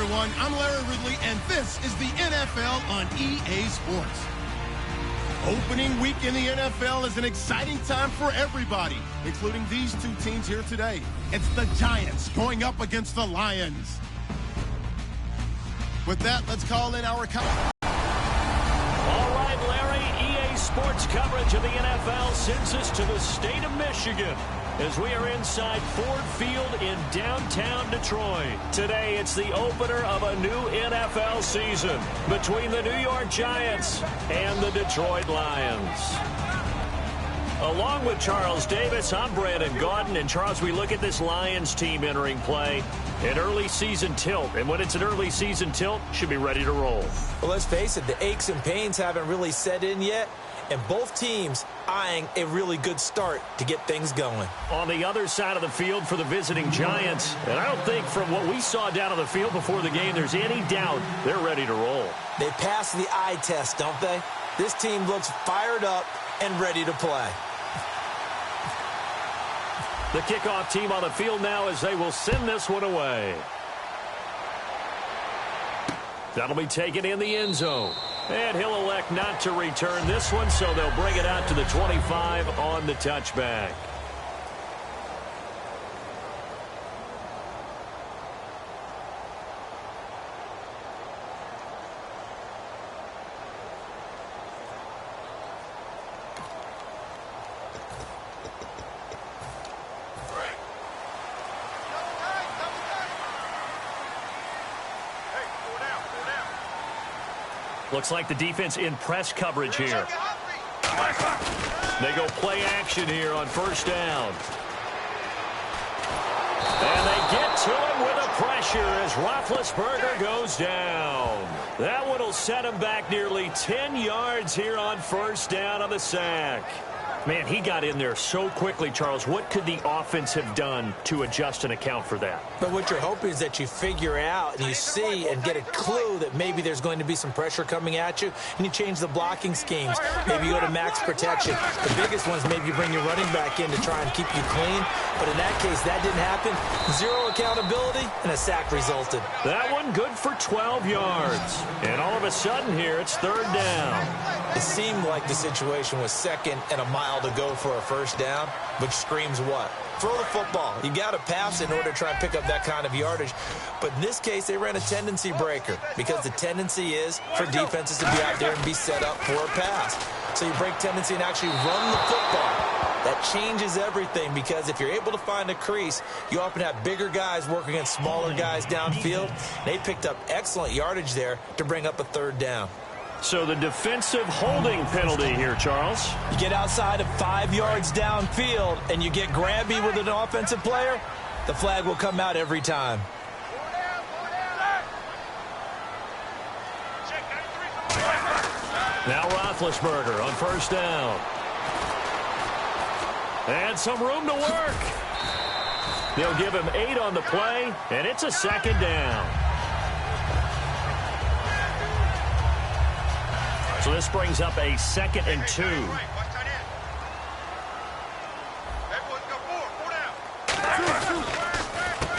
everyone. I'm Larry Ridley, and this is the NFL on EA Sports. Opening week in the NFL is an exciting time for everybody, including these two teams here today. It's the Giants going up against the Lions. With that, let's call in our... All right, Larry, EA Sports coverage of the NFL sends us to the state of Michigan as we are inside Ford Field in downtown Detroit. Today, it's the opener of a new NFL season between the New York Giants and the Detroit Lions. Along with Charles Davis, I'm Brandon Gaudin. And Charles, we look at this Lions team entering play, an early season tilt. And when it's an early season tilt, should be ready to roll. Well, let's face it, the aches and pains haven't really set in yet. And both teams eyeing a really good start to get things going. On the other side of the field for the visiting Giants, and I don't think from what we saw down on the field before the game there's any doubt they're ready to roll. They pass the eye test, don't they? This team looks fired up and ready to play. The kickoff team on the field now as they will send this one away. That'll be taken in the end zone. And he'll elect not to return this one, so they'll bring it out to the 25 on the touchback. Looks like the defense in press coverage here. They go play action here on first down. And they get to him with a pressure as Roethlisberger goes down. That one will set him back nearly 10 yards here on first down on the sack. Man, he got in there so quickly, Charles. What could the offense have done to adjust and account for that? But what you're hoping is that you figure out and you see and get a clue that maybe there's going to be some pressure coming at you, and you change the blocking schemes. Maybe you go to max protection. The biggest ones, maybe you bring your running back in to try and keep you clean. But in that case, that didn't happen. Zero accountability, and a sack resulted. That one good for 12 yards. And all of a sudden here, it's third down. It seemed like the situation was second and a mile to go for a first down, which screams what? Throw the football. You got to pass in order to try and pick up that kind of yardage. But in this case, they ran a tendency breaker because the tendency is for defenses to be out there and be set up for a pass. So you break tendency and actually run the football. That changes everything because if you're able to find a crease, you often have bigger guys working against smaller guys downfield. They picked up excellent yardage there to bring up a third down. So the defensive holding penalty here, Charles. You get outside of 5 yards downfield and you get grabby with an offensive player, the flag will come out every time. Now Roethlisberger on first down. And some room to work. They'll give him 8 on the play, and it's a second down. So this brings up a 2nd and 2.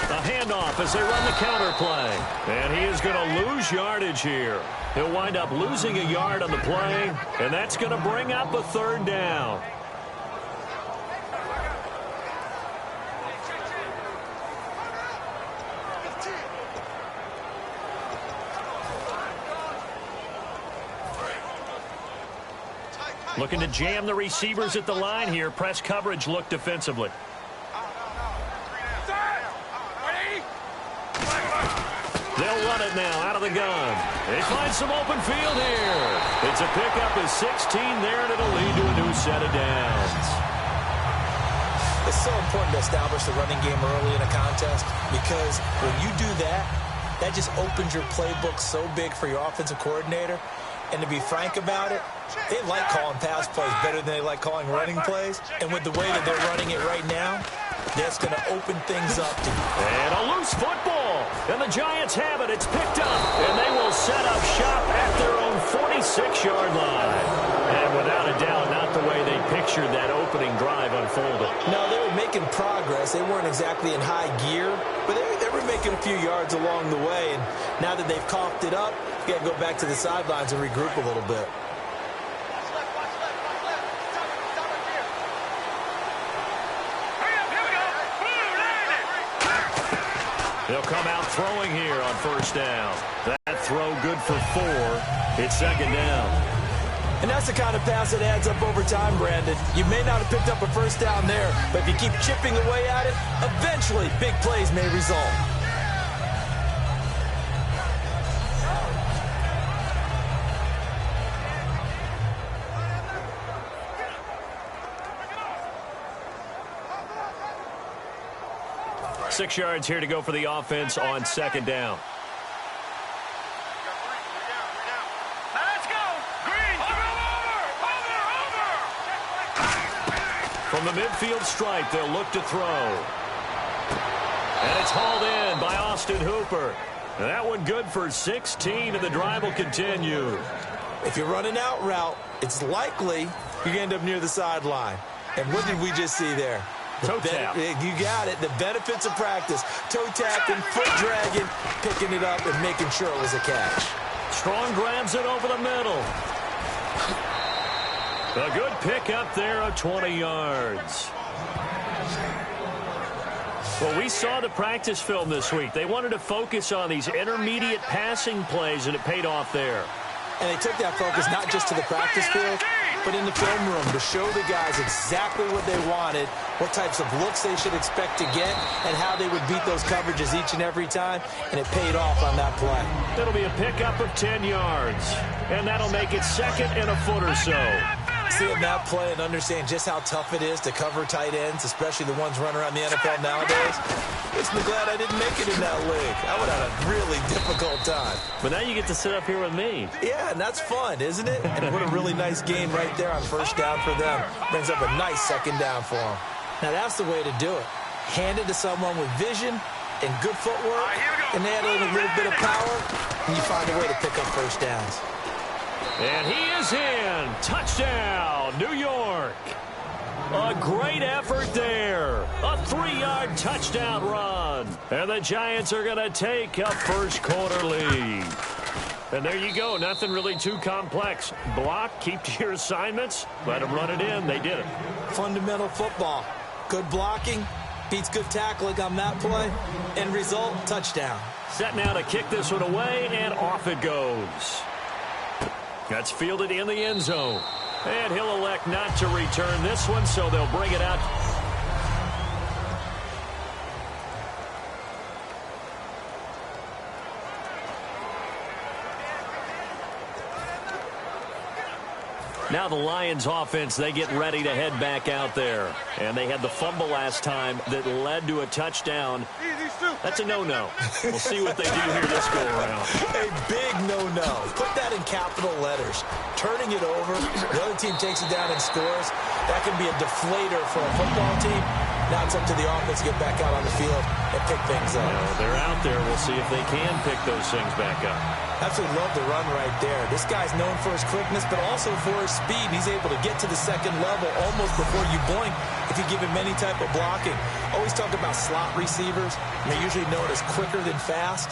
A handoff as they run the counter play. And he is going to lose yardage here. He'll wind up losing a yard on the play, and that's going to bring up a third down. Looking to jam the receivers at the line here. Press coverage look defensively. They'll run it now out of the gun. They find some open field here. It's a pickup of 16 there, and it'll lead to a new set of downs. It's so important to establish the running game early in a contest because when you do that, that just opens your playbook so big for your offensive coordinator. And to be frank about it, they like calling pass plays better than they like calling running plays. And with the way that they're running it right now, that's going to open things up. And a loose football. And the Giants have it. It's picked up. And they will set up shop at their own 46-yard line. And without a doubt, not the way they pictured that opening drive unfolded. No, they were making progress. They weren't exactly in high gear, but they were were making a few yards along the way, and now that they've coughed it up, you got to go back to the sidelines and regroup a little bit. They'll come out throwing here on first down. That throw good for 4. It's second down. And that's the kind of pass that adds up over time, Brandon. You may not have picked up a first down there, but if you keep chipping away at it, eventually big plays may result. Six yards here to go for the offense on second down. Let's go! Green! Over! From the midfield stripe, they'll look to throw. And it's hauled in by Austin Hooper. That one good for 16, and the drive will continue. If you're running out route, it's likely you're going to end up near the sideline. And what did we just see there? Toe tap. You got it. The benefits of practice. Toe tapping, foot dragging, picking it up, and making sure it was a catch. Strong grabs it over the middle. A good pick up there of 20 yards. Well, we saw the practice film this week. They wanted to focus on these intermediate passing plays, and it paid off there. And they took that focus not just to the practice field, but in the film room to show the guys exactly what they wanted, what types of looks they should expect to get, and how they would beat those coverages each and every time, and it paid off on that play. It'll be a pickup of 10 yards, and that'll make it second and a foot or so. Seeing that play and understand just how tough it is to cover tight ends, especially the ones running around the NFL nowadays, makes me glad I didn't make it in that league. I would have had a really difficult time. But now you get to sit up here with me. Yeah, and that's fun, isn't it? And what a really nice game right there on first down for them. Brings up a nice second down for them. Now that's the way to do it. Hand it to someone with vision and good footwork, and they add a little bit of power, and you find a way to pick up first downs. And he is in. Touchdown, New York. A great effort there. A 3-yard touchdown run. And the Giants are going to take a first quarter lead. And there you go. Nothing really too complex. Block, keep to your assignments, let them run it in. They did it. Fundamental football. Good blocking beats good tackling on that play. End result, touchdown. Set now to kick this one away, and off it goes. That's fielded in the end zone. And he'll elect not to return this one, so they'll bring it out. Now the Lions offense, they get ready to head back out there. And they had the fumble last time that led to a touchdown. That's a no-no. We'll see what they do here this go-around. A big no-no. Put that in capital letters. Turning it over, the other team takes it down and scores. That can be a deflator for a football team. Now it's up to the offense to get back out on the field and pick things up. Well, they're out there. We'll see if they can pick those things back up. Absolutely love the run right there. This guy's known for his quickness, but also for his speed. He's able to get to the second level almost before you blink if you give him any type of blocking. Always talk about slot receivers. And they're usually known as quicker than fast.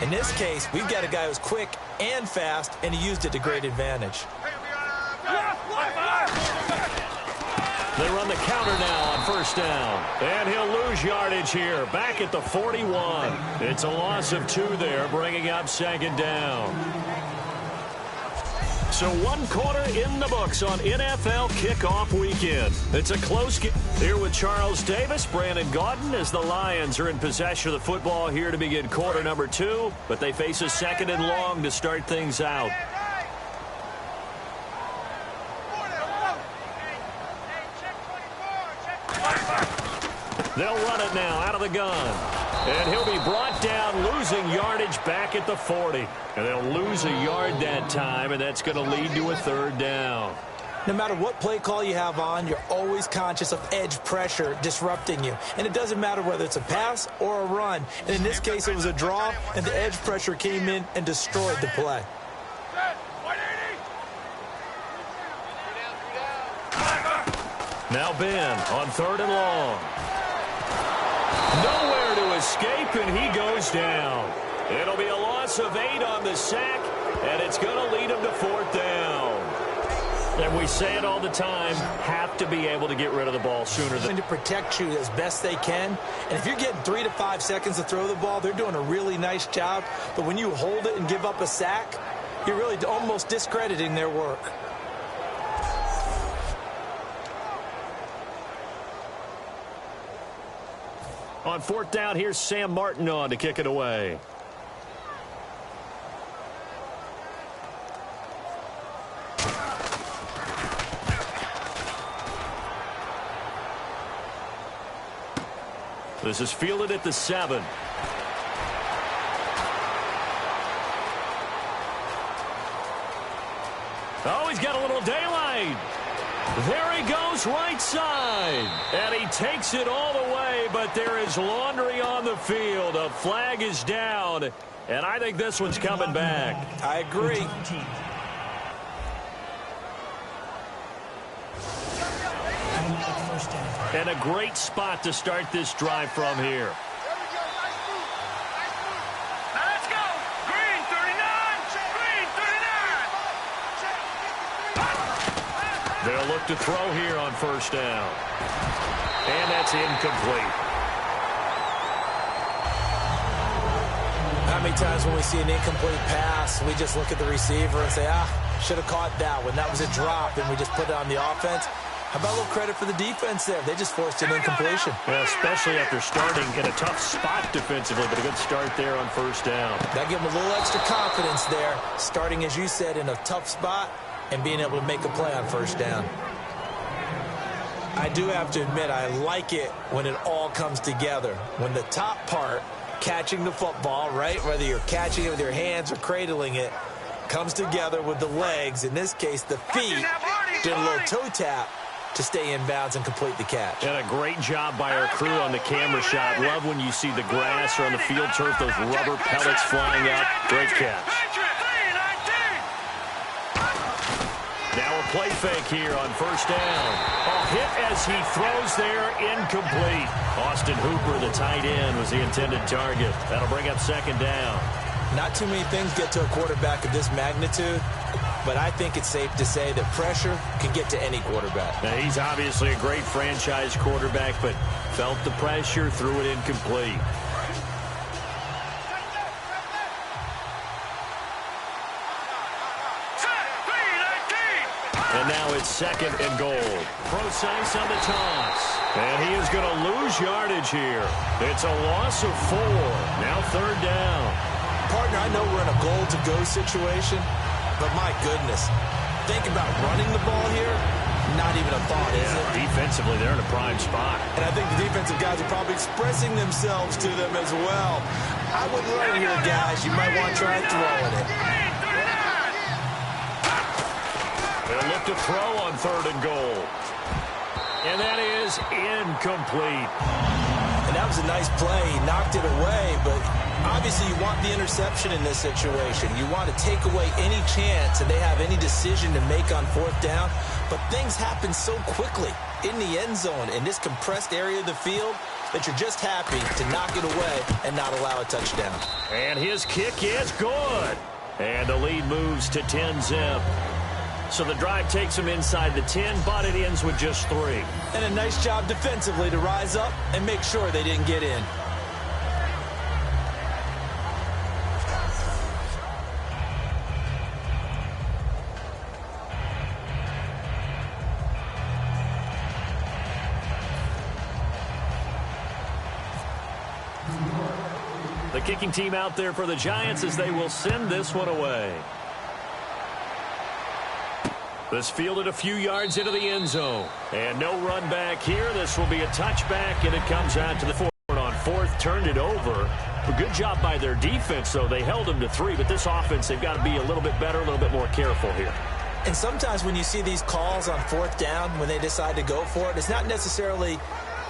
In this case, we've got a guy who's quick and fast, and he used it to great advantage. They run the counter now on first down. And he'll lose yardage here. Back at the 41. It's a loss of 2 there, bringing up second down. So 1 quarter in the books on NFL kickoff weekend. It's a close game. Here with Charles Davis, Brandon Gaudin, as the Lions are in possession of the football here to begin quarter number 2. But they face a second and long to start things out. They'll run it now out of the gun. And he'll be brought down, losing yardage back at the 40. And they'll lose a yard that time, and that's going to lead to a third down. No matter what play call you have on, you're always conscious of edge pressure disrupting you. And it doesn't matter whether it's a pass or a run. And in this case, it was a draw, and the edge pressure came in and destroyed the play. Now Ben on third and long. Nowhere to escape, and he goes down. It'll be a loss of 8 on the sack, and it's going to lead him to 4th down. And we say it all the time, have to be able to get rid of the ball sooner than... To protect you as best they can. And if you're getting 3 to 5 seconds to throw the ball, they're doing a really nice job. But when you hold it and give up a sack, you're really almost discrediting their work. On 4th down, here's Sam Martin on to kick it away. This is fielded at the 7. Oh, he's got a little daylight. There he goes, right side. And he takes it all the way, but there is laundry on the field. A flag is down, and I think this one's coming back. I agree. And a great spot to start this drive from here. Now let's go. Green 39. Green 39. They'll look to throw here on 1st down. And that's incomplete. How many times when we see an incomplete pass, we just look at the receiver and say, should have caught that one. That was a drop, and we just put it on the offense. How about a little credit for the defense there? They just forced an incompletion. Well, especially after starting in a tough spot defensively, but a good start there on 1st down. That gave them a little extra confidence there, starting, as you said, in a tough spot and being able to make a play on 1st down. I do have to admit, I like it when it all comes together. When the top part, catching the football, right, whether you're catching it with your hands or cradling it, comes together with the legs. In this case, the feet did a little toe tap to stay in bounds and complete the catch. And a great job by our crew on the camera shot. Love when you see the grass or on the field turf, those rubber pellets flying up. Great catch. Now a play fake here on 1st down. A hit as he throws there, incomplete. Austin Hooper, the tight end, was the intended target. That'll bring up 2nd down. Not too many things get to a quarterback of this magnitude, but I think it's safe to say that pressure can get to any quarterback. Now, he's obviously a great franchise quarterback, but felt the pressure, threw it incomplete. And now it's 2nd and goal. Procise on the toss. And he is going to lose yardage here. It's a loss of 4. Now 3rd down. Partner, I know we're in a goal-to-go situation, but my goodness, think about running the ball here. Not even a thought, is it? Defensively, they're in a prime spot. And I think the defensive guys are probably expressing themselves to them as well. I wouldn't run here, guys. You might want to try throwing it. They'll look to throw on 3rd and goal. And that is incomplete. And that was a nice play. He knocked it away, but obviously you want the interception in this situation. You want to take away any chance that they have any decision to make on 4th down. But things happen so quickly in the end zone in this compressed area of the field that you're just happy to knock it away and not allow a touchdown. And his kick is good. And the lead moves to 10-zip. So the drive takes him inside the 10, but it ends with just 3. And a nice job defensively to rise up and make sure they didn't get in. The kicking team out there for the Giants as they will send this one away. This fielded a few yards into the end zone. And no run back here. This will be a touchback, and it comes out to the 4 on 4th. Turned it over. A good job by their defense, though. They held them to 3, but this offense, they've got to be a little bit better, a little bit more careful here. And sometimes when you see these calls on 4th down, when they decide to go for it, it's not necessarily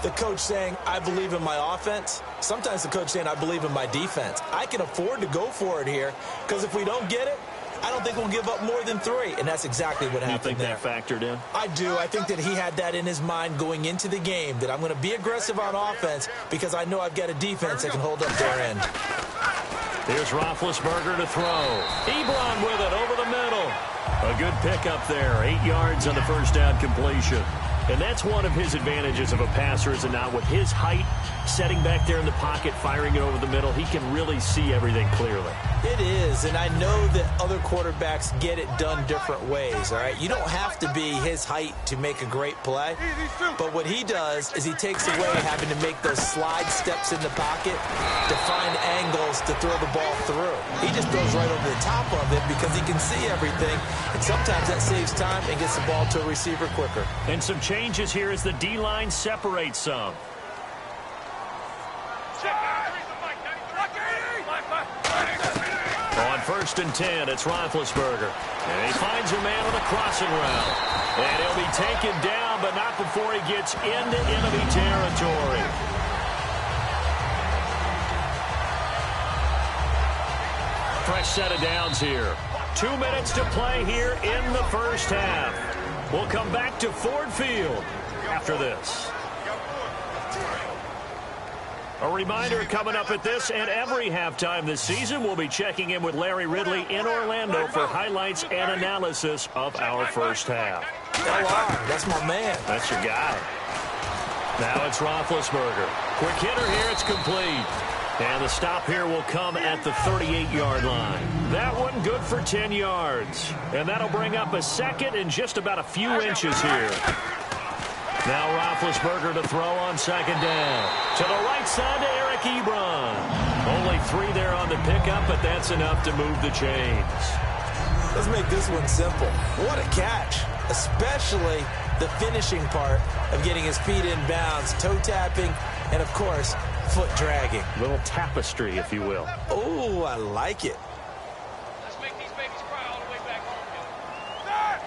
the coach saying, I believe in my offense. Sometimes the coach saying, I believe in my defense. I can afford to go for it here because if we don't get it, I don't think we'll give up more than 3, and that's exactly what happened there. You think that factored in? I do. I think that he had that in his mind going into the game, that I'm going to be aggressive on offense because I know I've got a defense that can hold up their end. Here's Roethlisberger to throw. Ebron with it over the middle. A good pickup there. 8 yards on the first down completion. And that's one of his advantages of a passer, is it not? With his height, setting back there in the pocket, firing it over the middle, he can really see everything clearly. It is, and I know that other quarterbacks get it done different ways, all right? You don't have to be his height to make a great play, but what he does is he takes away having to make those slide steps in the pocket to find angles to throw the ball through. He just throws right over the top of it because he can see everything, and sometimes that saves time and gets the ball to a receiver quicker. And some changes here as the D-line separates some. On 1st and 10, it's Roethlisberger. And he finds a man on the crossing route. And he'll be taken down, but not before he gets into enemy territory. Fresh set of downs here. 2 minutes to play here in the first half. We'll come back to Ford Field after this. A reminder coming up at this and every halftime this season, we'll be checking in with Larry Ridley in Orlando for highlights and analysis of our first half. LR, that's my man. That's your guy. Now it's Roethlisberger. Quick hitter here, it's complete. And the stop here will come at the 38-yard line. That one good for 10 yards. And that'll bring up a second and just about a few inches here. Now Roethlisberger to throw on 2nd down. To the right side to Eric Ebron. Only 3 there on the pickup, but that's enough to move the chains. Let's make this one simple. What a catch, especially the finishing part of getting his feet in bounds, toe tapping, and, of course, foot dragging. A little tapestry, if you will. Oh, I like it. Let's make these babies cry all the way back home,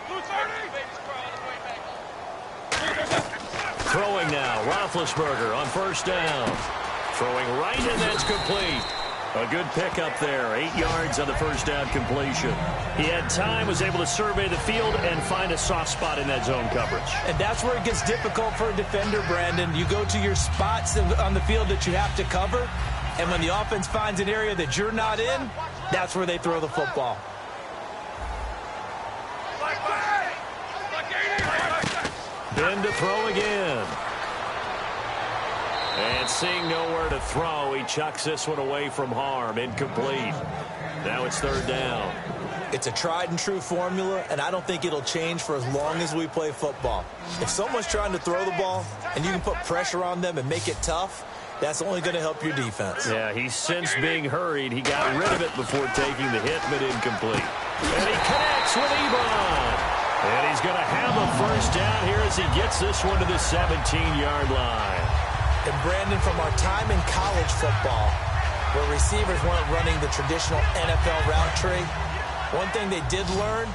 yo. 230! Babies cry all the way back home. Throwing now, Roethlisberger on 1st down. Throwing right, and that's complete. A good pickup there, 8 yards on the first down completion. He had time, was able to survey the field and find a soft spot in that zone coverage. And that's where it gets difficult for a defender, Brandon. You go to your spots on the field that you have to cover, and when the offense finds an area that you're not in, that's where they throw the football. Then to throw again. And seeing nowhere to throw, he chucks this one away from harm. Incomplete. Now it's 3rd down. It's a tried and true formula, and I don't think it'll change for as long as we play football. If someone's trying to throw the ball and you can put pressure on them and make it tough, that's only going to help your defense. Yeah, he's since being hurried. He got rid of it before taking the hit, but incomplete. And he connects with Ebron. And he's going to have a 1st down here as he gets this one to the 17-yard line. And, Brandon, from our time in college football, where receivers weren't running the traditional NFL route tree, one thing they did learn,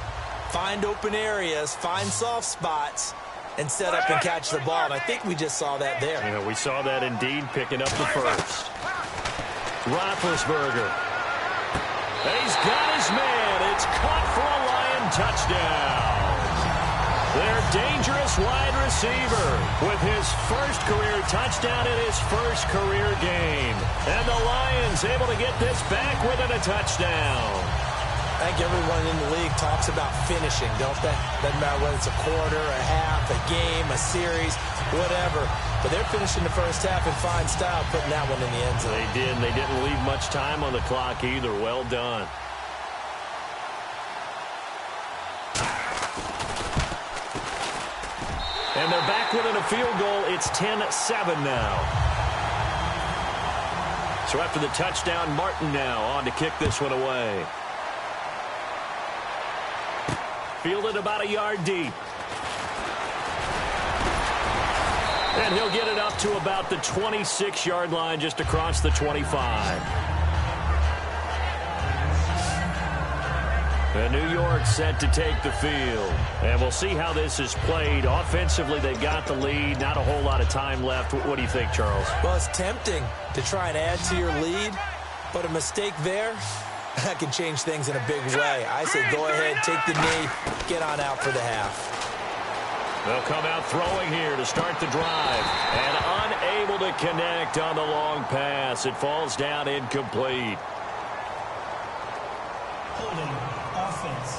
find open areas, find soft spots, and set up and catch the ball. And I think we just saw that there. Yeah, we saw that indeed, picking up the 1st. Roethlisberger. And he's got his man. It's caught for a Lion touchdown. Their dangerous wide receiver with his 1st career touchdown in his 1st career game. And the Lions able to get this back within a touchdown. I think everyone in the league talks about finishing, don't they? Doesn't matter whether it's a quarter, a half, a game, a series, whatever. But they're finishing the first half in fine style, putting that one in the end zone. They did, and they didn't leave much time on the clock either. Well done. And they're back within a field goal. It's 10-7 now. So after the touchdown, Martin now on to kick this one away. Fielded about a yard deep. And he'll get it up to about the 26-yard line, just across the 25. And New York set to take the field. And we'll see how this is played. Offensively, they got the lead. Not a whole lot of time left. What do you think, Charles? Well, it's tempting to try and add to your lead, but a mistake there, That can change things in a big way. I say go ahead, take the knee, get on out for the half. They'll come out throwing here to start the drive. And unable to connect on the long pass. It falls down incomplete. Holding offense.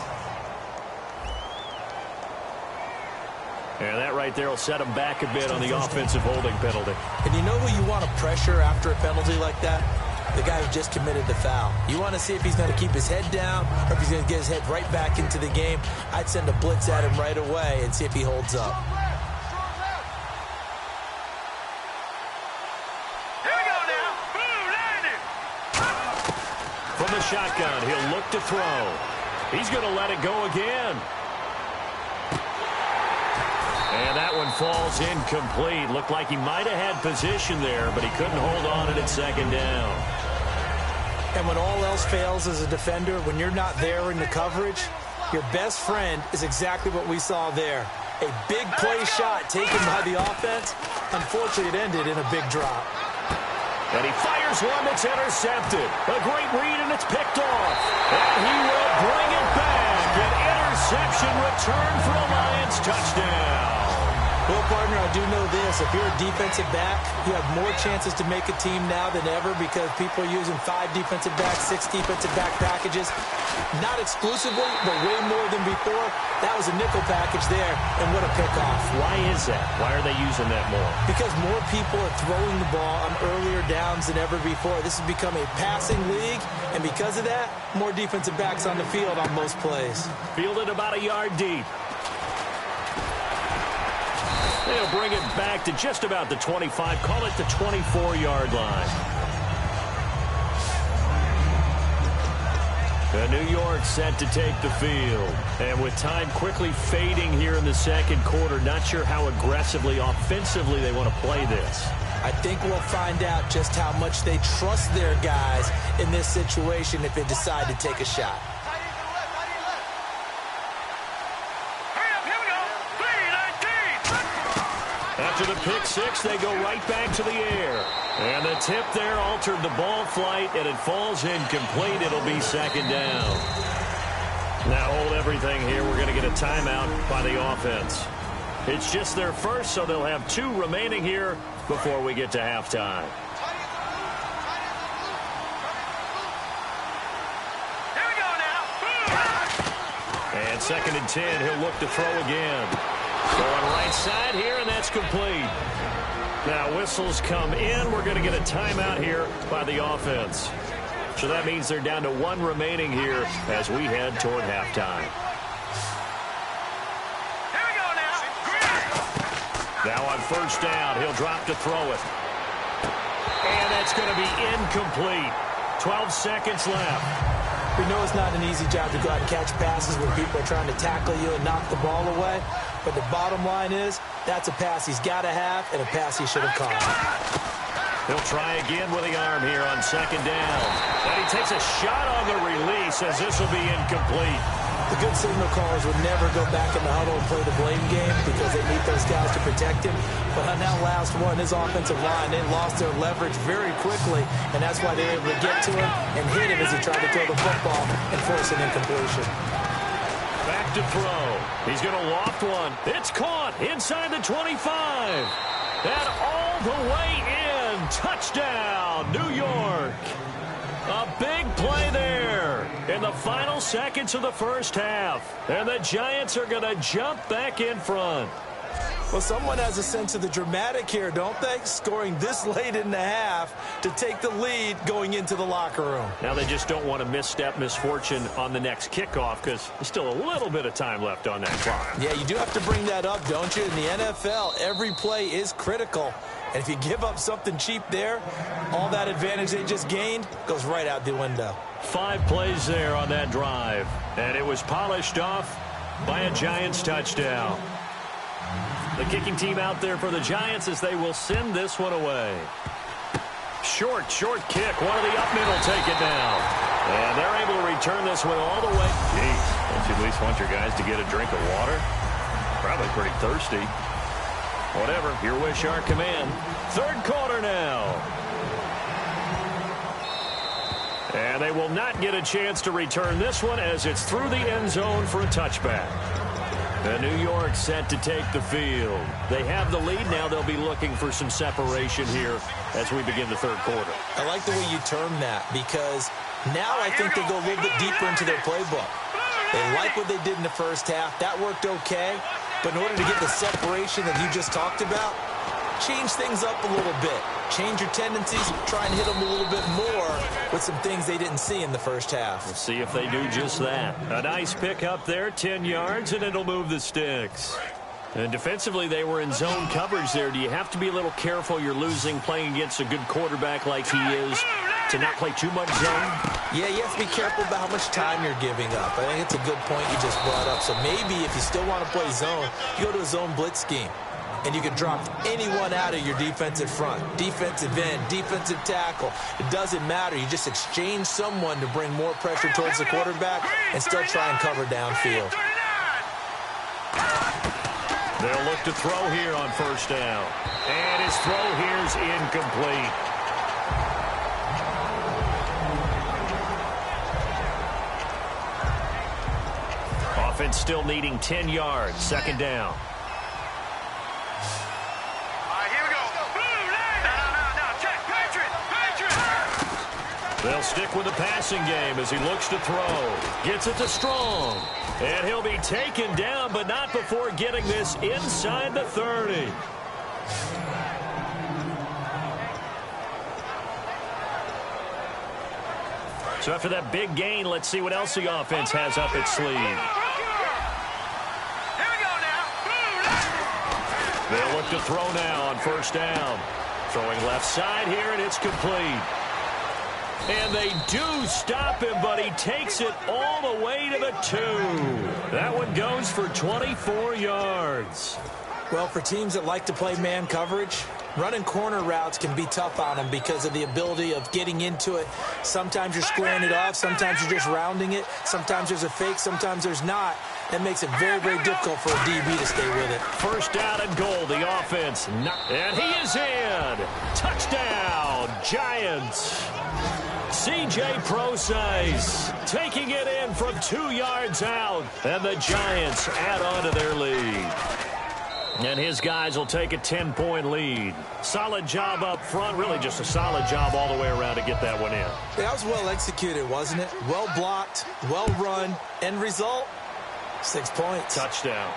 And that right there will set him back a bit on the offensive holding penalty. And you know who you want to pressure after a penalty like that? The guy who just committed the foul. You want to see if he's going to keep his head down or if he's going to get his head right back into the game. I'd send a blitz at him right away and see if he holds up. Here we go now. Boom, landed. From the shotgun, he'll look to throw. He's going to let it go again. And that one falls incomplete. Looked like he might have had position there, but he couldn't hold on to it at second down. And when all else fails as a defender, when you're not there in the coverage, your best friend is exactly what we saw there. A big play shot taken by the offense. Unfortunately, it ended in a big drop. And he fires one that's intercepted. A great read, and it's picked off. And he will bring it back. An interception return for a Lions touchdown. Well, partner, I do know this. If you're a defensive back, you have more chances to make a team now than ever because people are using 5 defensive backs, 6 defensive back packages. Not exclusively, but way more than before. That was a nickel package there, and what a pickoff. Why is that? Why are they using that more? Because more people are throwing the ball on earlier downs than ever before. This has become a passing league, and because of that, more defensive backs on the field on most plays. Fielded about a yard deep. They'll bring it back to just about the 25. Call it the 24-yard line. New York set to take the field. And with time quickly fading here in the second quarter, not sure how aggressively, offensively they want to play this. I think we'll find out just how much they trust their guys in this situation if they decide to take a shot. After the pick six, they go right back to the air. And the tip there altered the ball flight, and it falls incomplete. It'll be second down. Now hold everything here. We're going to get a timeout by the offense. It's just their first, so they'll have 2 remaining here before we get to halftime. Here we go now. And 2nd and 10, he'll look to throw again. Going right side here, and that's complete. Now whistles come in. We're going to get a timeout here by the offense. So that means they're down to 1 remaining here as we head toward halftime. Here we go now. Now on first down, he'll drop to throw it. And that's going to be incomplete. 12 seconds left. We know it's not an easy job to go out and catch passes when people are trying to tackle you and knock the ball away. But the bottom line is, that's a pass he's got to have and a pass he should have caught. He'll try again with the arm here on second down. And he takes a shot on the release as this will be incomplete. The good signal callers would never go back in the huddle and play the blame game because they need those guys to protect him. But on that last one, his offensive line, they lost their leverage very quickly, and that's why they were able to get to him and hit him as he tried to throw the football and force an incompletion. Back to throw. He's going to loft one. It's caught inside the 25. And all the way in. Touchdown, New York. A big play there in the final seconds of the first half. And the Giants are going to jump back in front. Well, someone has a sense of the dramatic here, don't they? Scoring this late in the half to take the lead going into the locker room. Now they just don't want to misstep misfortune on the next kickoff because there's still a little bit of time left on that clock. Yeah, you do have to bring that up, don't you? In the NFL, every play is critical. And if you give up something cheap there, all that advantage they just gained goes right out the window. 5 plays there on that drive. And it was polished off by a Giants touchdown. The kicking team out there for the Giants as they will send this one away. Short kick. One of the up middle take it down. And they're able to return this one all the way. Jeez, don't you at least want your guys to get a drink of water? Probably pretty thirsty. Whatever, your wish, our command. 3rd quarter now. And they will not get a chance to return this one as it's through the end zone for a touchback. And New York set to take the field. They have the lead. Now they'll be looking for some separation here as we begin the third quarter. I like the way you term that because now I think they go a little bit deeper into their playbook. They like what they did in the first half. That worked okay. But in order to get the separation that you just talked about, change things up a little bit. Change your tendencies, try and hit them a little bit more with some things they didn't see in the first half. We'll see if they do just that. A nice pick up there, 10 yards, and it'll move the sticks. And defensively, they were in zone coverage there. Do you have to be a little careful? You're losing playing against a good quarterback like he is to not play too much zone? Yeah, you have to be careful about how much time you're giving up. I think it's a good point you just brought up. So maybe if you still want to play zone, you go to a zone blitz scheme. And you can drop anyone out of your defensive front, defensive end, defensive tackle. It doesn't matter. You just exchange someone to bring more pressure towards the quarterback and still try and cover downfield. They'll look to throw here on first down. And his throw here's incomplete. Offense still needing 10 yards. Second down. They'll stick with the passing game as he looks to throw. Gets it to Strong. And he'll be taken down, but not before getting this inside the 30. So after that big gain, let's see what else the offense has up its sleeve. They'll look to throw now on first down. Throwing left side here, and it's complete. And they do stop him, but he takes it all the way to the 2. That one goes for 24 yards. Well, for teams that like to play man coverage, running corner routes can be tough on them because of the ability of getting into it. Sometimes you're squaring it off. Sometimes you're just rounding it. Sometimes there's a fake. Sometimes there's not. That makes it very, very difficult for a DB to stay with it. First down and goal, the offense. And he is in. Touchdown, Giants. C.J. Procise taking it in from 2 yards out. And the Giants add on to their lead. And his guys will take a 10-point lead. Solid job up front. Really just a solid job all the way around to get that one in. That was well executed, wasn't it? Well blocked, well run. End result, 6 points. Touchdown.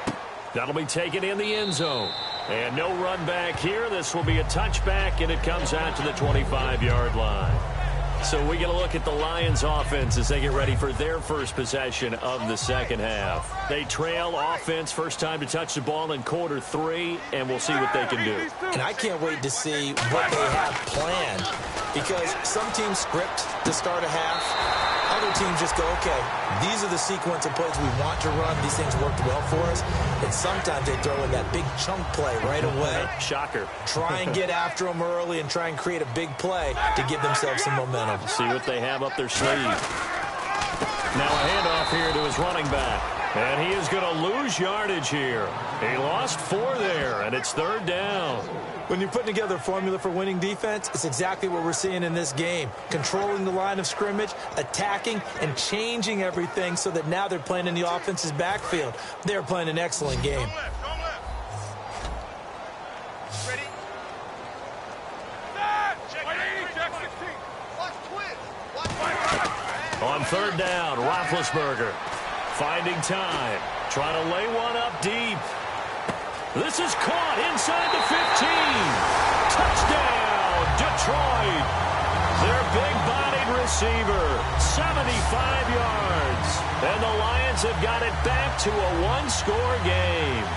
That'll be taken in the end zone. And no run back here. This will be a touchback, and it comes out to the 25-yard line. So we get a look at the Lions offense as they get ready for their first possession of the second half. They trail offense, first time to touch the ball in quarter 3, and we'll see what they can do. And I can't wait to see what they have planned because some teams script to start a half. Other teams just go, okay, these are the sequence of plays we want to run. These things worked well for us. And sometimes they throw in that big chunk play right away. Shocker. Try and get after them early and try and create a big play to give themselves some momentum. See what they have up their sleeve. Now a handoff here to his running back. And he is going to lose yardage here. He lost 4 there, and it's third down. When you're putting together a formula for winning defense, it's exactly what we're seeing in this game. Controlling the line of scrimmage, attacking, and changing everything so that now they're playing in the offense's backfield. They're playing an excellent game. On third down, Roethlisberger finding time, trying to lay one up deep. This is caught inside the 15. Touchdown, Detroit. Their big-bodied receiver, 75 yards. And the Lions have got it back to a one-score game.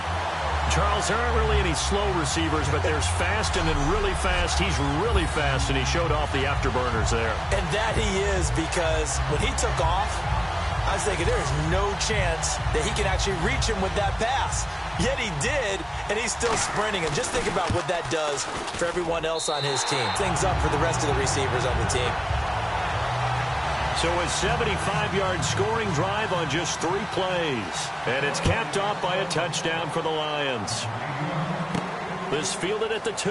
Charles, there aren't really any slow receivers, but there's fast and then really fast. He's really fast, and he showed off the afterburners there. And that he is, because when he took off, I was thinking there's no chance that he can actually reach him with that pass. Yet he did, and he's still sprinting. And just think about what that does for everyone else on his team. Things up for the rest of the receivers on the team. So a 75-yard scoring drive on just 3 plays. And it's capped off by a touchdown for the Lions. This fielded at the 2.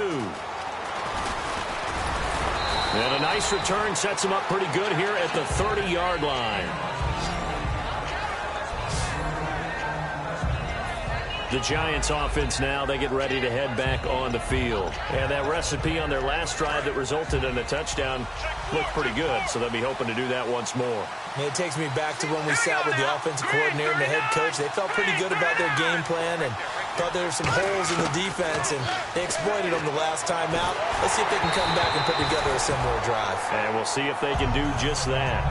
And a nice return sets him up pretty good here at the 30-yard line. The Giants offense now, they get ready to head back on the field. And that recipe on their last drive that resulted in a touchdown looked pretty good, so they'll be hoping to do that once more. And it takes me back to when we sat with the offensive coordinator and the head coach. They felt pretty good about their game plan and thought there were some holes in the defense, and they exploited them the last time out. Let's see if they can come back and put together a similar drive. And we'll see if they can do just that.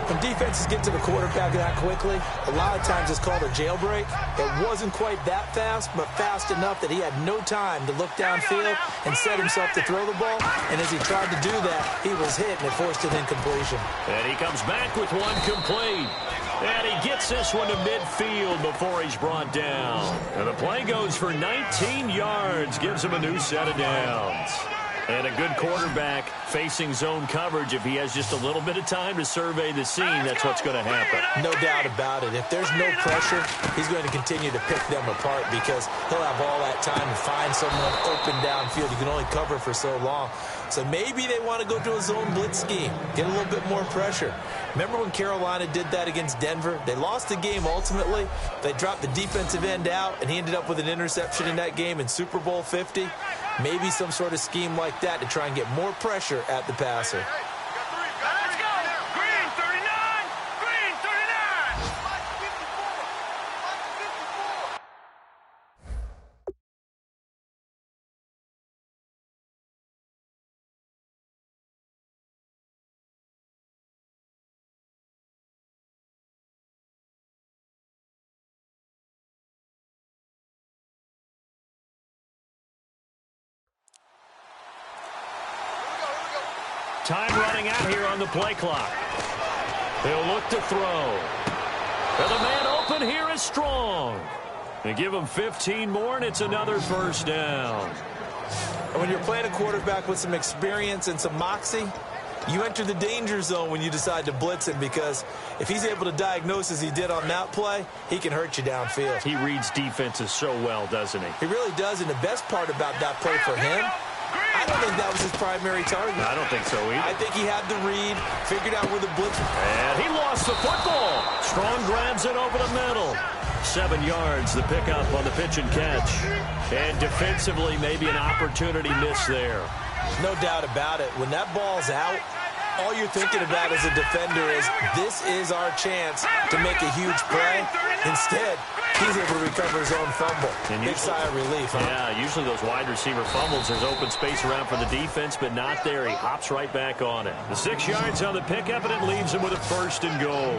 When defenses get to the quarterback that quickly, a lot of times it's called a jailbreak. It wasn't quite that fast, but fast enough that he had no time to look downfield and set himself to throw the ball. And as he tried to do that, he was hit, and it forced an incompletion. And he comes back with one complete. And he gets this one to midfield before he's brought down. And the play goes for 19 yards, gives him a new set of downs. And a good quarterback facing zone coverage. If he has just a little bit of time to survey the scene, that's what's going to happen. No doubt about it. If there's no pressure, he's going to continue to pick them apart because he'll have all that time to find someone open downfield. You can only cover for so long. So maybe they want to go to a zone blitz scheme, get a little bit more pressure. Remember when Carolina did that against Denver? They lost the game ultimately. They dropped the defensive end out, and he ended up with an interception in that game in Super Bowl 50. Maybe some sort of scheme like that to try and get more pressure at the passer. Let's go. Green 39. Green 39. Time running out here on the play clock. He'll look to throw. And the man open here is Strong. They give him 15 more, and it's another first down. And when you're playing a quarterback with some experience and some moxie, you enter the danger zone when you decide to blitz him, because if he's able to diagnose as he did on that play, he can hurt you downfield. He reads defenses so well, doesn't he? He really does, and the best part about that play for him, I don't think that was his primary target. I don't think so either. I think he had the read, figured out where the blitz. And he lost the football. Strong grabs it over the middle. 7 yards, the pickup on the pitch and catch. And defensively, maybe an opportunity miss there. No doubt about it. When that ball's out, all you're thinking about as a defender is, this is our chance to make a huge play. Instead, he's able to recover his own fumble. And big sigh of relief, huh? Yeah, usually those wide receiver fumbles, there's open space around for the defense, but not there. He hops right back on it. The 6 yards on the pickup, and it leaves him with a first and goal.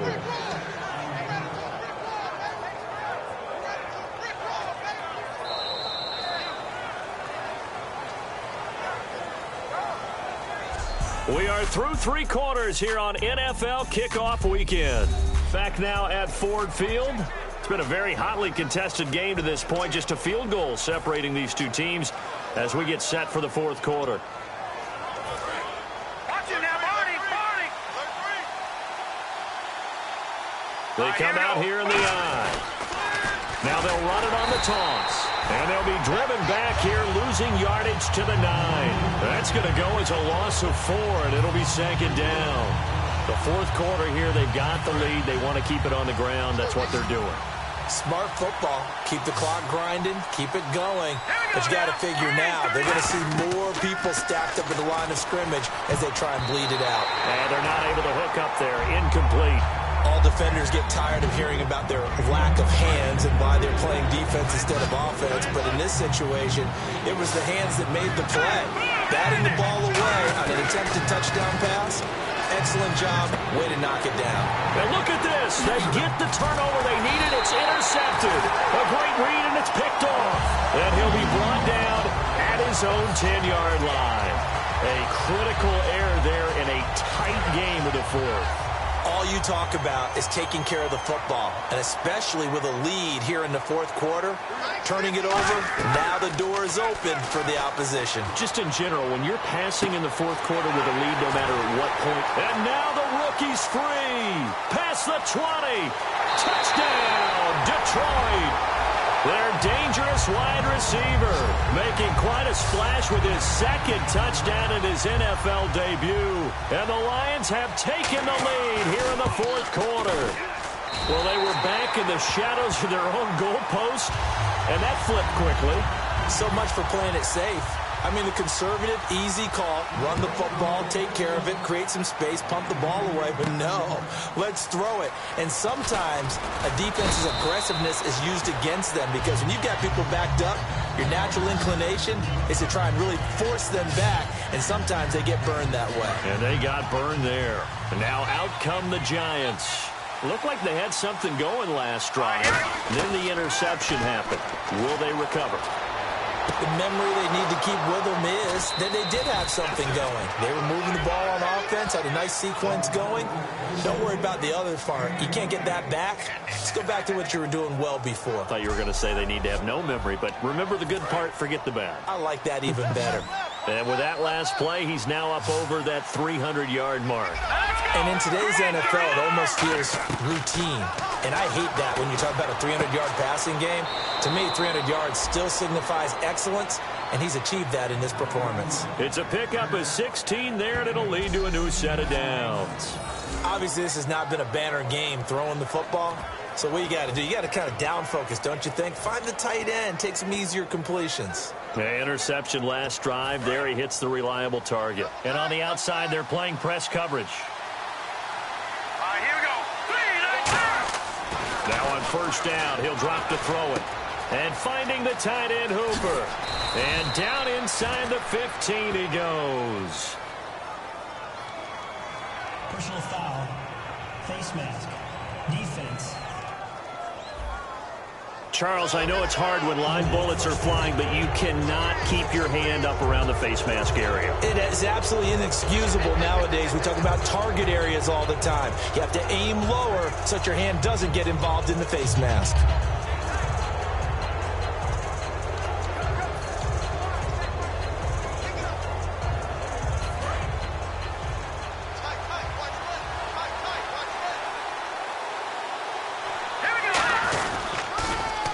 We are through 3 quarters here on NFL Kickoff Weekend. Back now at Ford Field. It's been a very hotly contested game to this point. Just a field goal separating these two teams as we get set for the 4th quarter. Watch it now, Barney. They come out here in the eye. Now they'll run it on the toss. And they'll be driven back here, losing yardage to the 9. That's going to go as a loss of 4, and it'll be 2nd down. The 4th quarter here, they've got the lead. They want to keep it on the ground. That's what they're doing. Smart football. Keep the clock grinding. Keep it going. But you got to figure now, they're going to see more people stacked up at the line of scrimmage as they try and bleed it out. And they're not able to hook up there. Incomplete. All defenders get tired of hearing about their lack of hands and why they're playing defense instead of offense. But in this situation, it was the hands that made the play. Batting the ball away on an attempted touchdown pass. Excellent job. Way to knock it down. And look at this. They get the turnover they needed. It's intercepted. A great read, and it's picked off. And he'll be brought down at his own 10-yard line. A critical error there in a tight game of the 4th. All you talk about is taking care of the football, and especially with a lead here in the 4th quarter, turning it over, now the door is open for the opposition. Just in general, when you're passing in the 4th quarter with a lead, no matter at what point. And now the rookie's free. Past the 20. Touchdown, Detroit. Their dangerous wide receiver making quite a splash with his second touchdown in his NFL debut. And the Lions have taken the lead here in the fourth quarter. Well, they were back in the shadows of their own goalpost, and that flipped quickly. So much for playing it safe. I mean, the conservative, easy call, run the football, take care of it, create some space, pump the ball away. But no, let's throw it. And sometimes a defense's aggressiveness is used against them because when you've got people backed up, your natural inclination is to try and really force them back, and sometimes they get burned that way. And they got burned there. And now out come the Giants. Looked like they had something going last drive. Then the interception happened. Will they recover? The memory they need to keep with them is that they did have something going. They were moving the ball on offense, had a nice sequence going. Don't worry about the other part. You can't get that back. Let's go back to what you were doing well before. I thought you were going to say they need to have no memory, but remember the good part, forget the bad. I like that even better. And with that last play, he's now up over that 300-yard mark. And in today's NFL, it almost feels routine. And I hate that when you talk about a 300-yard passing game. To me, 300 yards still signifies excellence, and he's achieved that in this performance. It's a pickup of 16 there, and it'll lead to a new set of downs. Obviously, this has not been a banner game throwing the football. So what you got to do, you got to kind of down focus, don't you think? Find the tight end, take some easier completions. The interception last drive. There he hits the reliable target. And on the outside, they're playing press coverage. Here we go. Now on first down, he'll drop to throw it. And finding the tight end, Hooper. And down inside the 15 he goes. Personal foul. Face mask. Defense. Charles, I know it's hard when live bullets are flying, but you cannot keep your hand up around the face mask area. It is absolutely inexcusable nowadays. We talk about target areas all the time. You have to aim lower so that your hand doesn't get involved in the face mask.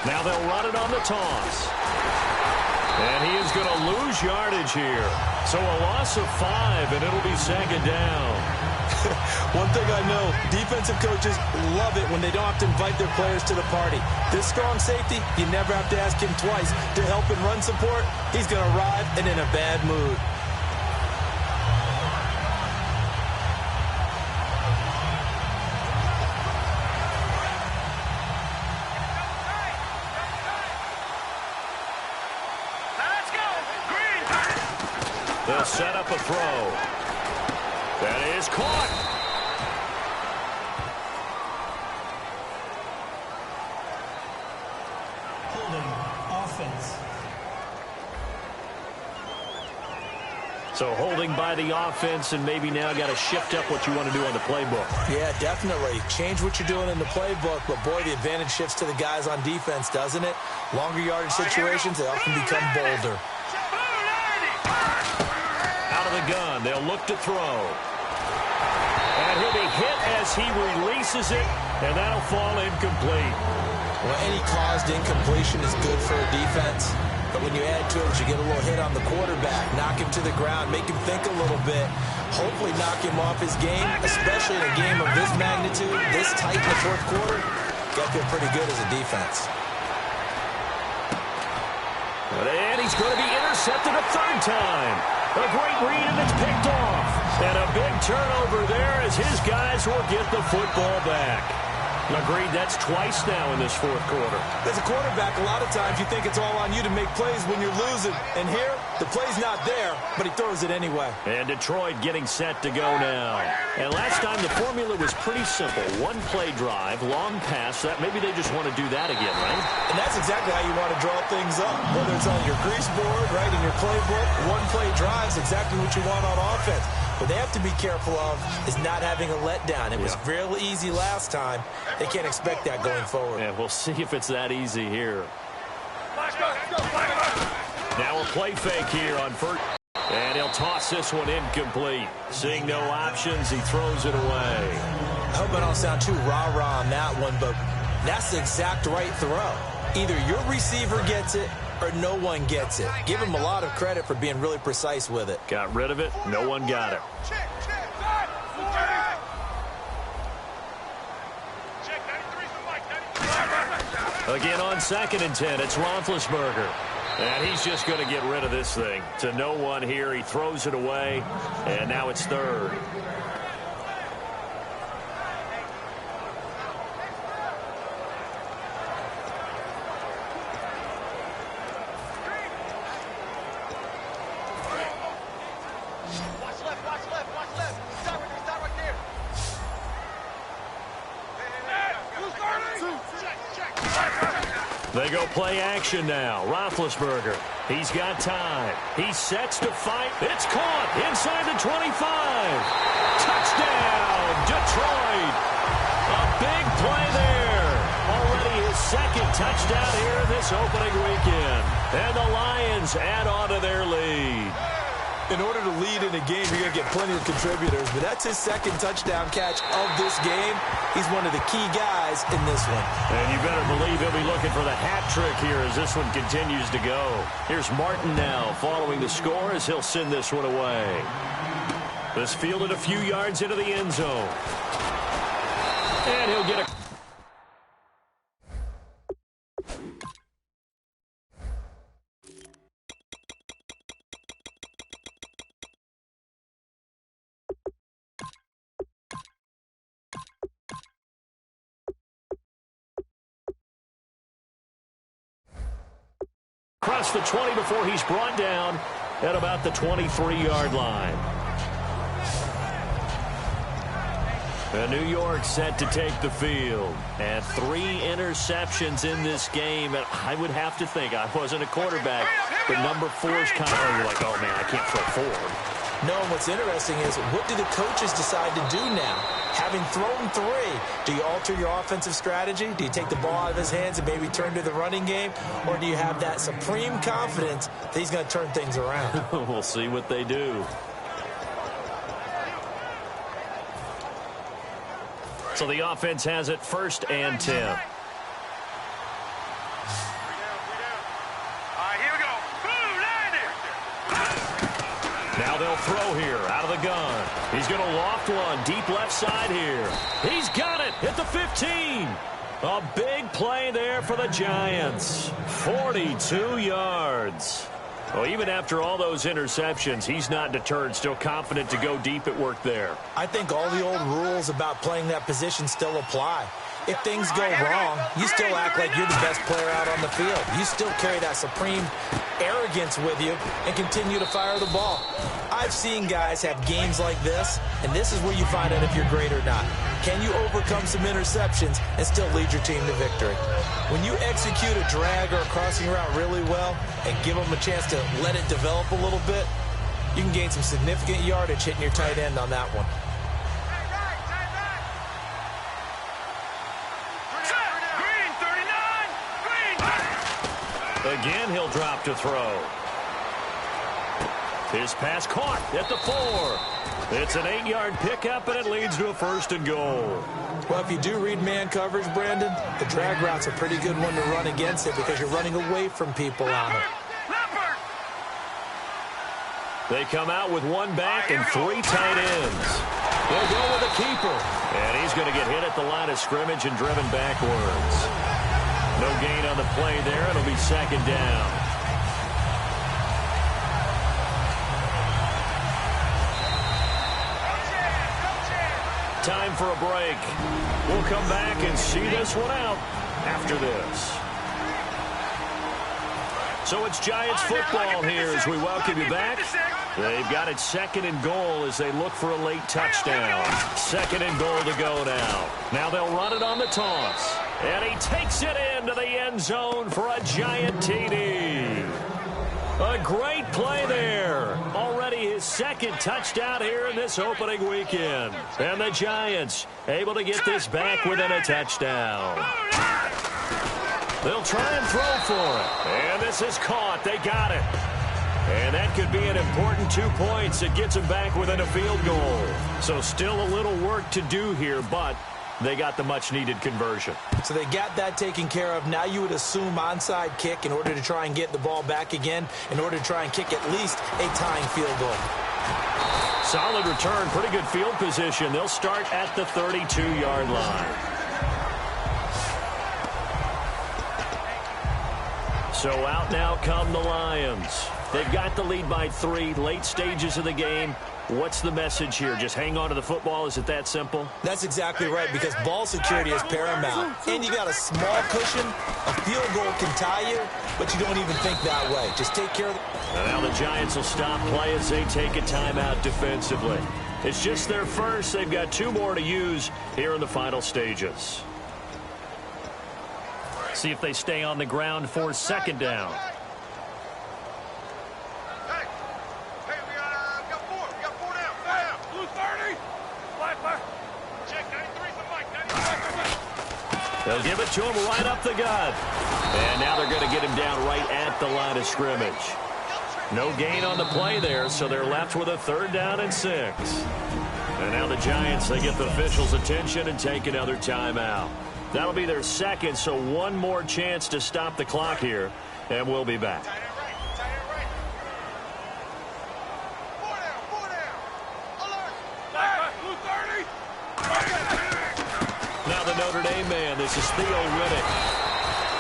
Now they'll run it on the toss. And he is going to lose yardage here. So a loss of 5, and it'll be second down. One thing I know, defensive coaches love it when they don't have to invite their players to the party. This strong safety, you never have to ask him twice to help in run support. He's going to arrive and in a bad mood. They'll set up a throw. That is caught. Holding. Offense. So holding by the offense, and maybe now got to shift up what you want to do on the playbook. Yeah, definitely. Change what you're doing in the playbook, but boy, the advantage shifts to the guys on defense, doesn't it? Longer yardage situations, they often become bolder. Out of the gun, they'll look to throw. And he'll be hit as he releases it, and that'll fall incomplete. Well, any caused incompletion is good for a defense, but when you add to it, you get a little hit on the quarterback, knock him to the ground, make him think a little bit, hopefully knock him off his game, especially in a game of this magnitude, this tight in the fourth quarter. Got to feel pretty good as a defense. And he's going to be intercepted a third time. A great read, and it's picked off. And a big turnover there as his guys will get the football back. Agreed, that's twice now in this fourth quarter. As a quarterback, a lot of times you think it's all on you to make plays when you're losing. And here, the play's not there, but he throws it anyway. And Detroit getting set to go now. And last time the formula was pretty simple. One play drive, long pass. That maybe they just want to do that again, right? And that's exactly how you want to draw things up. Whether it's on your grease board, right, in your playbook, one play drive is exactly what you want on offense. What they have to be careful of is not having a letdown. It was real easy last time. They can't expect that going forward. Yeah, we'll see if it's that easy here. Now a play fake here on first. And he'll toss this one incomplete. Seeing no options, he throws it away. I hope I don't sound too rah-rah on that one, but that's the exact right throw. Either your receiver gets it or no one gets it. Give him a lot of credit for being really precise with it. Got rid of it. No one got it. Check. Again on 2nd and 10, it's Roethlisberger. And he's just going to get rid of this thing. To no one here, he throws it away, and now it's 3rd. They go play action now. Roethlisberger. He's got time. He sets to fight. It's caught inside the 25. Touchdown, Detroit. A big play there. Already his 2nd touchdown here this opening weekend. And the Lions add on to their lead. In order to lead in a game, you're going to get plenty of contributors, but that's his 2nd touchdown catch of this game. He's one of the key guys in this one. And you better believe he'll be looking for the hat trick here as this one continues to go. Here's Martin now following the score as he'll send this one away. This fielded a few yards into the end zone. And he'll get a... across the 20 before he's brought down at about the 23-yard line. And New York set to take the field. And 3 interceptions in this game. And I would have to think, I wasn't a quarterback, but number 4 is kind of, you're like, oh, man, I can't throw 4. No, and what's interesting is, what do the coaches decide to do now? Having thrown 3, do you alter your offensive strategy? Do you take the ball out of his hands and maybe turn to the running game? Or do you have that supreme confidence that he's going to turn things around? We'll see what they do. So the offense has it 1st and 10. Now they'll throw here out of the gun. He's going to loft one deep left side here. He's got it at the 15. A big play there for the Giants. 42 yards. Well, even after all those interceptions, he's not deterred, still confident to go deep at work there. I think all the old rules about playing that position still apply. If things go wrong, you still act like you're the best player out on the field. You still carry that supreme arrogance with you and continue to fire the ball. I've seen guys have games like this, and this is where you find out if you're great or not. Can you overcome some interceptions and still lead your team to victory? When you execute a drag or a crossing route really well and give them a chance to let it develop a little bit, you can gain some significant yardage hitting your tight end on that one. Again, he'll drop to throw. His pass caught at the 4. It's an 8-yard pickup, and it leads to a 1st and goal. Well, if you do read man coverage, Brandon, the drag route's a pretty good one to run against it because you're running away from people on it. They come out with 1 back and 3 tight ends. They'll go with a keeper. And he's going to get hit at the line of scrimmage and driven backwards. No gain on the play there. It'll be 2nd down. Time for a break. We'll come back and see this one out after this. So it's Giants football here as we welcome you back. They've got it 2nd and goal as they look for a late touchdown. 2nd and goal to go now. Now they'll run it on the toss. And he takes it into the end zone for a Giant TD. A great play there. Already his 2nd touchdown here in this opening weekend. And the Giants able to get this back within a touchdown. They'll try and throw for it. And this is caught. They got it. And that could be an important 2 points that gets them back within a field goal. So still a little work to do here, but they got the much-needed conversion. So they got that taken care of. Now you would assume onside kick in order to try and get the ball back again, in order to try and kick at least a tying field goal. Solid return, pretty good field position. They'll start at the 32-yard line. So out now come the Lions. They've got the lead by 3, late stages of the game. What's the message here? Just hang on to the football? Is it that simple? That's exactly right, because ball security is paramount. And you got a small cushion. A field goal can tie you, but you don't even think that way. Just take care of it. And now the Giants will stop play as they take a timeout defensively. It's just their first. They've got 2 more to use here in the final stages. See if they stay on the ground for 2nd down. They'll give it to him right up the gut. And now they're going to get him down right at the line of scrimmage. No gain on the play there, so they're left with a 3rd down and 6. And now the Giants, they get the officials' attention and take another timeout. That'll be their 2nd, so 1 more chance to stop the clock here, and we'll be back. Now the Notre Dame man, this is Theo Riddick.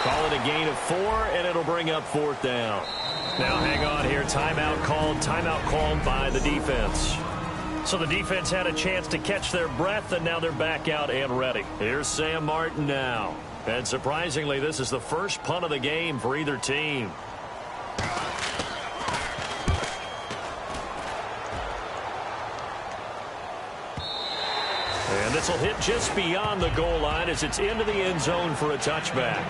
Call it a gain of 4, and it'll bring up 4th down. Now hang on here, timeout called by the defense. So the defense had a chance to catch their breath, and now they're back out and ready. Here's Sam Martin now. And surprisingly, this is the first punt of the game for either team. And this will hit just beyond the goal line as it's into the end zone for a touchback.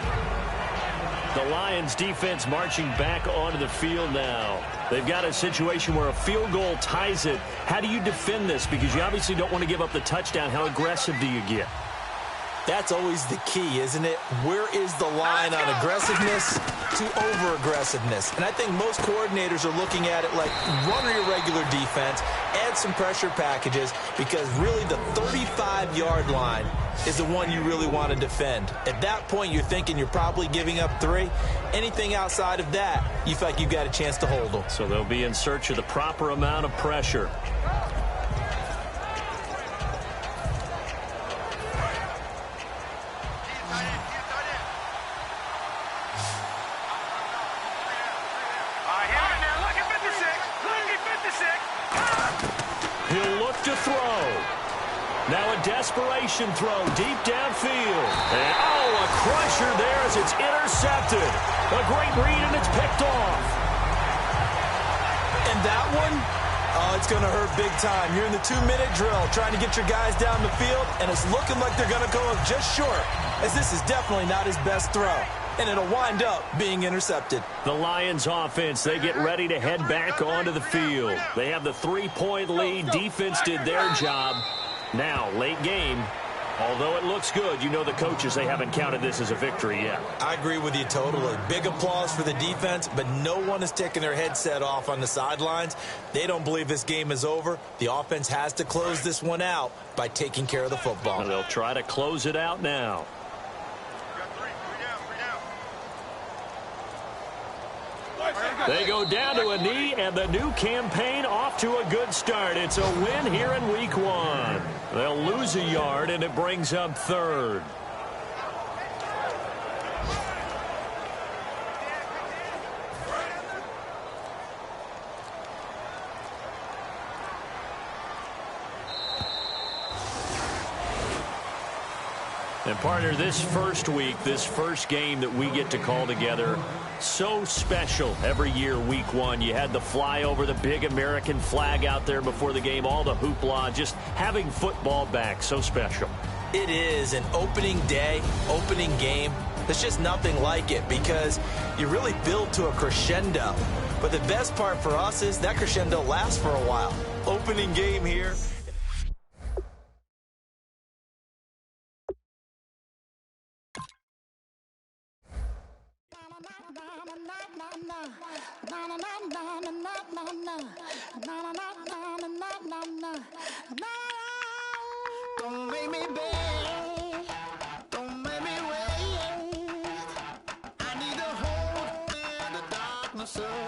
The Lions defense marching back onto the field now. They've got a situation where a field goal ties it. How do you defend this? Because you obviously don't want to give up the touchdown. How aggressive do you get? That's always the key, isn't it? Where is the line on aggressiveness to over-aggressiveness? And I think most coordinators are looking at it like run your regular defense, add some pressure packages, because really the 35-yard line is the one you really want to defend. At that point, you're thinking you're probably giving up 3. Anything outside of that, you feel like you've got a chance to hold them. So they'll be in search of the proper amount of pressure. He'll look to throw. Now a desperation throw deep downfield. And a crusher there as it's intercepted. A great read, and it's picked off. And that one, it's going to hurt big time. You're in the 2-minute drill trying to get your guys down the field, and it's looking like they're going to go up just short, as this is definitely not his best throw. And it'll wind up being intercepted. The Lions offense, they get ready to head back onto the field. They have the 3-point lead. Defense did their job. Now, late game, although it looks good, you know the coaches, they haven't counted this as a victory yet. I agree with you totally. Big applause for the defense, but no one is taking their headset off on the sidelines. They don't believe this game is over. The offense has to close this one out by taking care of the football. And they'll try to close it out now. They go down to a knee, and the new campaign off to a good start. It's a win here in week 1. They'll lose a yard, and it brings up 3rd. And partner, this first week, this first game that we get to call together, so special every year, week 1. You had the flyover, the big American flag out there before the game, all the hoopla, just having football back, so special. It is an opening day, opening game. There's just nothing like it because you really build to a crescendo. But the best part for us is that crescendo lasts for a while. Opening game here. Don't make me beg. myself.